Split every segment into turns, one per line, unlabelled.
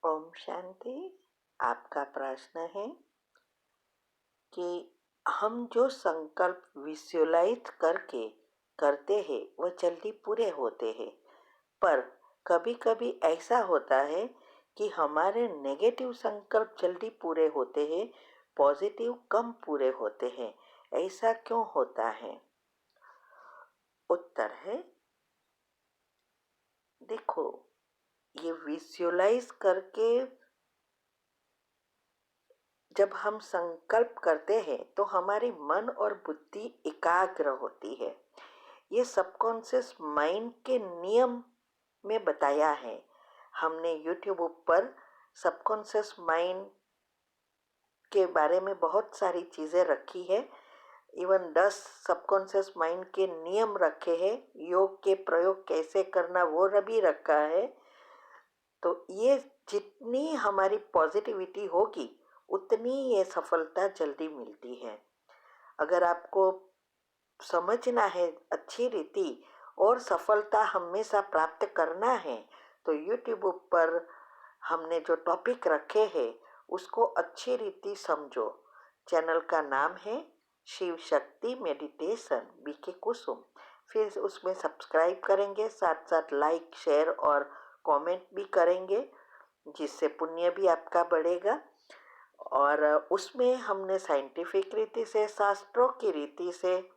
ओम शांति। आपका प्रश्न है कि हम जो संकल्प विजुअलाइज करके करते हैं वह जल्दी पूरे होते हैं, पर कभी-कभी ऐसा होता है कि हमारे नेगेटिव संकल्प जल्दी पूरे होते हैं, पॉजिटिव कम पूरे होते हैं। ऐसा क्यों होता है? उत्तर है, देखो, ये विजुअलाइज करके जब हम संकल्प करते हैं तो हमारी मन और बुद्धि एकाग्र होती है। ये सबकॉन्शियस माइंड के नियम में बताया है। हमने यूट्यूब पर सबकॉन्शियस माइंड के बारे में बहुत सारी चीज़ें रखी है। इवन 10 सबकॉन्शियस माइंड के नियम रखे हैं। योग के प्रयोग कैसे करना वो भी रखा है। तो ये जितनी हमारी पॉजिटिविटी होगी उतनी ये सफलता जल्दी मिलती है। अगर आपको समझना है अच्छी रीति और सफलता हमेशा प्राप्त करना है तो यूट्यूब पर हमने जो टॉपिक रखे हैं उसको अच्छी रीति समझो। चैनल का नाम है शिव शक्ति मेडिटेशन बीके कुसुम। फिर उसमें सब्सक्राइब करेंगे, साथ साथ लाइक शेयर और कमेंट भी करेंगे, जिससे पुण्य भी आपका बढ़ेगा। और उसमें हमने साइंटिफिक रीति से, शास्त्रों की रीति से,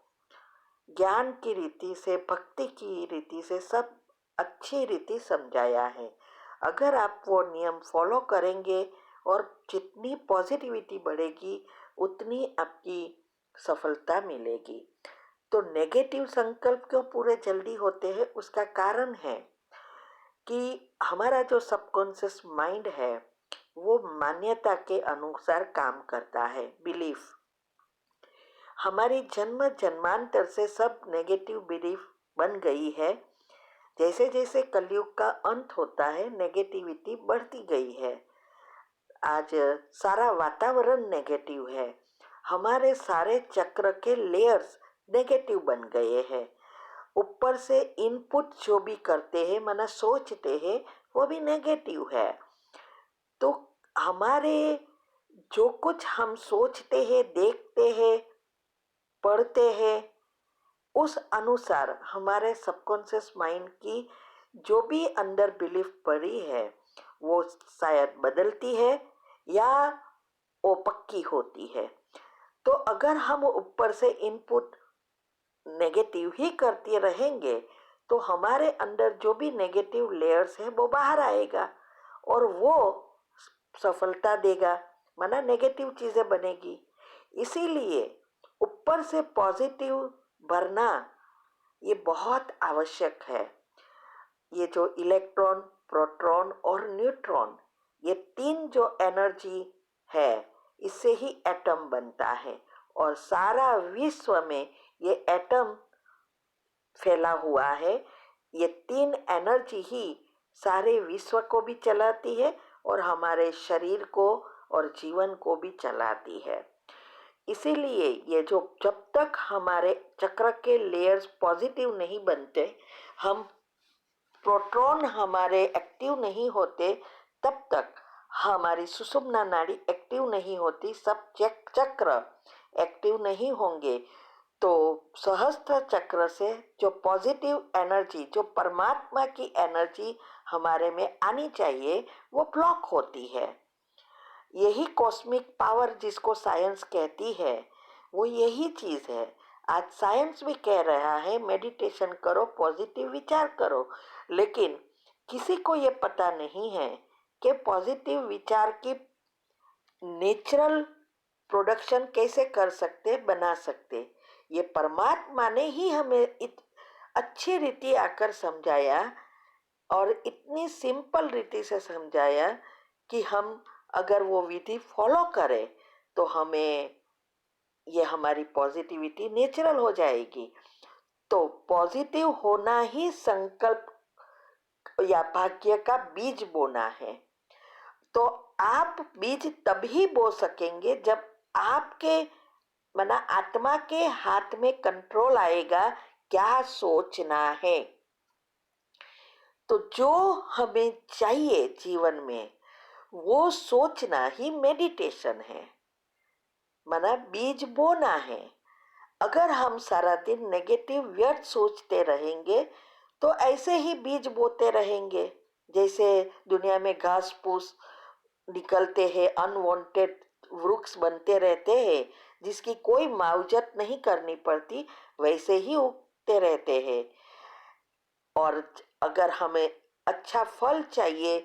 ज्ञान की रीति से, भक्ति की रीति से सब अच्छी रीति समझाया है। अगर आप वो नियम फॉलो करेंगे और जितनी पॉजिटिविटी बढ़ेगी उतनी आपकी सफलता मिलेगी। तो नेगेटिव संकल्प क्यों पूरे जल्दी होते हैं, उसका कारण है कि हमारा जो सबकॉन्शियस माइंड है वो मान्यता के अनुसार काम करता है। बिलीफ हमारी जन्म जन्मांतर से सब नेगेटिव बिलीफ बन गई है। जैसे जैसे कलयुग का अंत होता है नेगेटिविटी बढ़ती गई है। आज सारा वातावरण नेगेटिव है। हमारे सारे चक्र के लेयर्स नेगेटिव बन गए हैं। ऊपर से इनपुट जो भी करते हैं, माना सोचते हैं, वो भी नेगेटिव है। तो हमारे जो कुछ हम सोचते हैं, देखते हैं, पढ़ते हैं, उस अनुसार हमारे सबकॉन्शियस माइंड की जो भी अंदर बिलीफ पड़ी है वो शायद बदलती है या वो पक्की होती है। तो अगर हम ऊपर से इनपुट नेगेटिव ही करते रहेंगे तो हमारे अंदर जो भी नेगेटिव लेयर्स है वो बाहर आएगा और वो सफलता देगा, माना नेगेटिव चीजें बनेगी। इसीलिए ऊपर से पॉजिटिव भरना ये बहुत आवश्यक है। ये जो इलेक्ट्रॉन, प्रोटॉन और न्यूट्रॉन, ये तीन जो एनर्जी है इससे ही एटम बनता है और सारा विश्व में ये एटम फैला हुआ है। ये तीन एनर्जी ही सारे विश्व को भी चलाती है और हमारे शरीर को और जीवन को भी चलाती है। इसीलिए ये जो जब तक हमारे चक्र के लेयर्स पॉजिटिव नहीं बनते, हम प्रोटॉन हमारे एक्टिव नहीं होते, तब तक हमारी सुषुम्ना नाड़ी एक्टिव नहीं होती, सब चक्र एक्टिव नहीं होंगे। तो सहस्त्र चक्र से जो पॉजिटिव एनर्जी, जो परमात्मा की एनर्जी हमारे में आनी चाहिए, वो ब्लॉक होती है। यही कॉस्मिक पावर जिसको साइंस कहती है वो यही चीज है। आज साइंस भी कह रहा है मेडिटेशन करो, पॉजिटिव विचार करो, लेकिन किसी को ये पता नहीं है कि पॉजिटिव विचार की नेचुरल प्रोडक्शन कैसे कर सकते, बना सकते। ये परमात्मा ने ही हमें अच्छी रीति आकर समझाया और इतनी सिंपल रीति से समझाया कि हम अगर वो विधि फॉलो करें तो हमें ये हमारी पॉजिटिविटी नेचुरल हो जाएगी। तो पॉजिटिव होना ही संकल्प या भाग्य का बीज बोना है। तो आप बीज तभी बो सकेंगे जब आपके मना आत्मा के हाथ में कंट्रोल आएगा क्या सोचना है। तो जो हमें चाहिए जीवन में वो सोचना ही मेडिटेशन है, माना बीज बोना है। अगर हम सारा दिन नेगेटिव व्यर्थ सोचते रहेंगे तो ऐसे ही बीज बोते रहेंगे। जैसे दुनिया में घास फूस निकलते हैं, अनवांटेड वृक्ष बनते रहते हैं जिसकी कोई मावजत नहीं करनी पड़ती, वैसे ही उगते रहते हैं। और अगर हमें अच्छा फल चाहिए,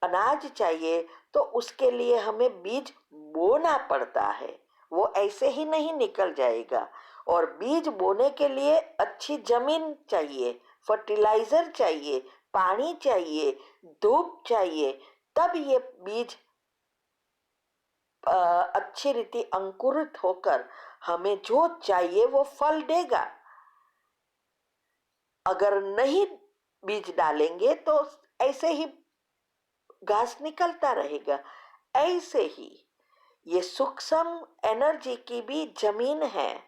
अनाज चाहिए, तो उसके लिए हमें बीज बोना पड़ता है, वो ऐसे ही नहीं निकल जाएगा। और बीज बोने के लिए अच्छी जमीन चाहिए, फर्टिलाइजर चाहिए, पानी चाहिए, धूप चाहिए, तब ये बीज अच्छी रीति अंकुरित होकर हमें जो चाहिए वो फल देगा। अगर नहीं बीज डालेंगे तो ऐसे ही घास निकलता रहेगा। ऐसे ही ये सूक्ष्म एनर्जी की भी जमीन है,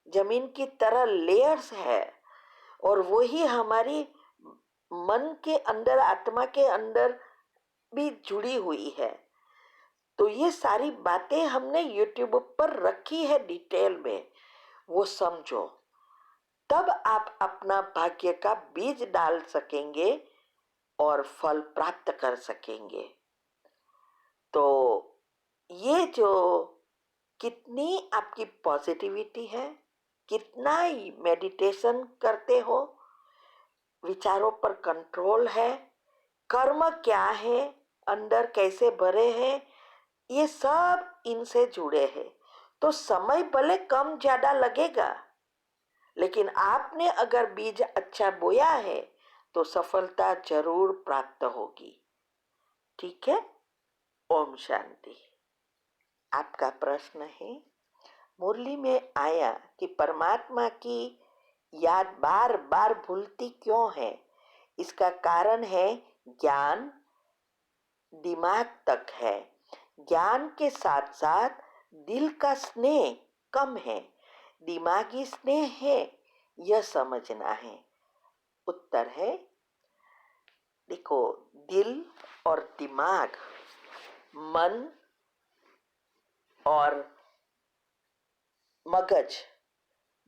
जमीन की तरह लेयर्स है, और वही हमारी मन के अंदर, आत्मा के अंदर भी जुड़ी हुई है। तो ये सारी बातें हमने यूट्यूब पर रखी है डिटेल में, वो समझो, तब आप अपना भाग्य का बीज डाल सकेंगे और फल प्राप्त कर सकेंगे। तो ये जो कितनी आपकी पॉजिटिविटी है, कितना मेडिटेशन करते हो, विचारों पर कंट्रोल है, कर्म क्या है, अंदर कैसे भरे हैं, ये सब इनसे जुड़े हैं। तो समय भले कम ज्यादा लगेगा, लेकिन आपने अगर बीज अच्छा बोया है तो सफलता जरूर प्राप्त होगी। ठीक है। ओम शांति। आपका प्रश्न है, मुरली में आया कि परमात्मा की याद बार बार भूलती क्यों है? इसका कारण है ज्ञान दिमाग तक है, ज्ञान के साथ साथ दिल का स्नेह कम है, दिमागी स्नेह है, यह समझना है। उत्तर है, देखो, दिल और दिमाग, मन और मगज,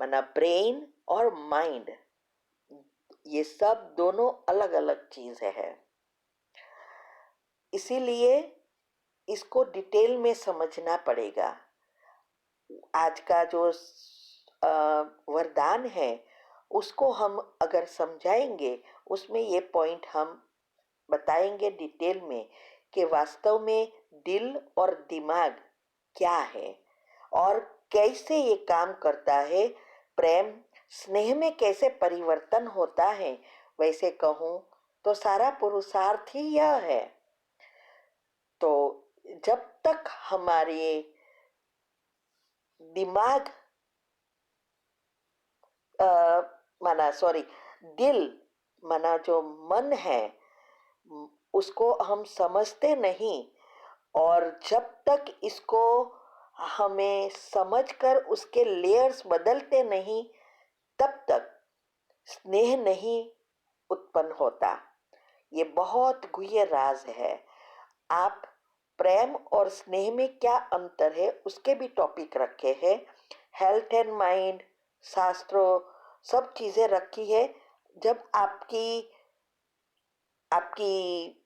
माना ब्रेन और माइंड, ये सब दोनों अलग अलग चीज है। इसीलिए इसको डिटेल में समझना पड़ेगा। आज का जो वरदान है उसको हम अगर समझाएंगे, उसमें ये पॉइंट हम बताएंगे डिटेल में कि वास्तव में दिल और दिमाग क्या है और कैसे ये काम करता है, प्रेम स्नेह में कैसे परिवर्तन होता है। वैसे कहूँ तो सारा पुरुषार्थ ही यह है। तो जब तक हमारे दिमाग माना सॉरी दिल माना जो मन है उसको हम समझते नहीं, और जब तक इसको हमें समझकर उसके लेयर्स बदलते नहीं, तब तक स्नेह नहीं उत्पन्न होता। ये बहुत गुह्य राज है। आप प्रेम और स्नेह में क्या अंतर है उसके भी टॉपिक रखे हैं, हेल्थ एंड माइंड, शास्त्रों, सब चीजें रखी है। जब आपकी आपकी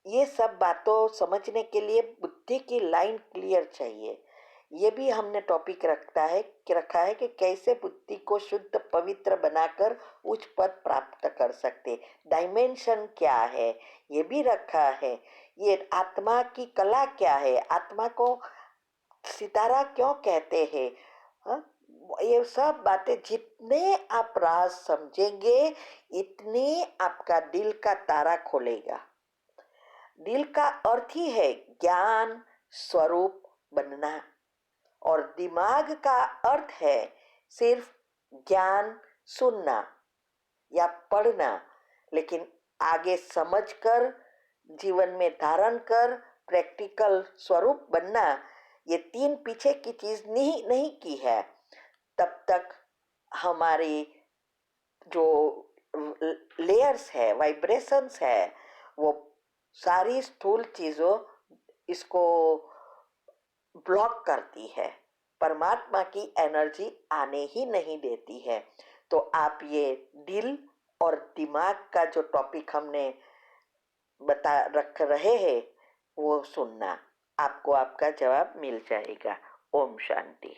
ये सब बातों समझने के लिए बुद्धि की लाइन क्लियर चाहिए। ये भी हमने टॉपिक रखा है कि कैसे बुद्धि को शुद्ध पवित्र बनाकर उच्च पद प्राप्त कर सकते, डायमेंशन क्या है ये भी रखा है। ये आत्मा की कला क्या है, आत्मा को सितारा क्यों कहते हैं, हाँ? ये सब बातें जितने आप राज समझेंगे इतने आपका दिल का तारा खोलेगा। दिल का अर्थ ही है ज्ञान स्वरूप बनना, और दिमाग का अर्थ है सिर्फ ज्ञान सुनना या पढ़ना, लेकिन आगे समझकर जीवन में धारण कर प्रैक्टिकल स्वरूप बनना, ये तीन पीछे की चीज नहीं नहीं की है, तब तक हमारी जो लेयर्स है, वाइब्रेशंस है, वो सारी स्थूल चीज़ों इसको ब्लॉक करती है, परमात्मा की एनर्जी आने ही नहीं देती है। तो आप ये दिल और दिमाग का जो टॉपिक हमने बता रख रहे हैं वो सुनना, आपको आपका जवाब मिल जाएगा। ओम शांति।